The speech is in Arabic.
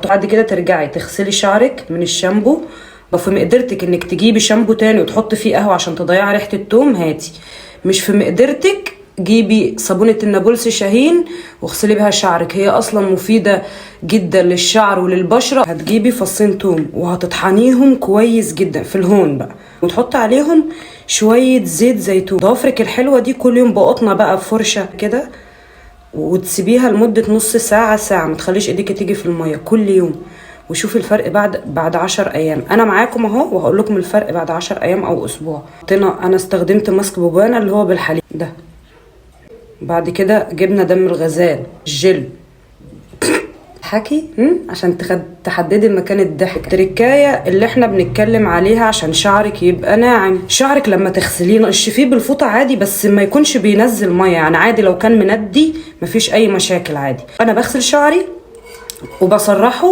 بعد كده ترجعي تغسلي شعرك من الشامبو. لو في مقدرتك انك تجيبي شامبو تاني وتحطي فيه قهوه عشان تضيعي ريحه التوم هاتي. مش في مقدرتك جيبي صابونه النابلسي شاهين واغسلي بها شعرك، هي اصلا مفيده جدا للشعر وللبشره. هتجيبي فصين توم وهتطحنيهم كويس جدا في الهون بقى، وتحطي عليهم شويه زيت زيتون. ضوافرك الحلوه دي كل يوم بقطنه بقى بفرشه كده، وتسيبيها لمده نص ساعه ساعه، ما تخليش ايديك تيجي في الميه كل يوم. وشوفي الفرق بعد 10 ايام. انا معاكم اهو وهقول لكم الفرق بعد 10 ايام او اسبوع. انا استخدمت ماسك بوبانا اللي هو بالحليب ده. بعد كده جبنا دم الغزال الجل حكي عشان تحددي مكان الضحك. تركايه اللي احنا بنتكلم عليها عشان شعرك يبقى ناعم. شعرك لما تغسليه نشفيه بالفوطه عادي، بس ما يكونش بينزل ميه، يعني عادي لو كان مندي مفيش اي مشاكل عادي. انا بغسل شعري وبسرحه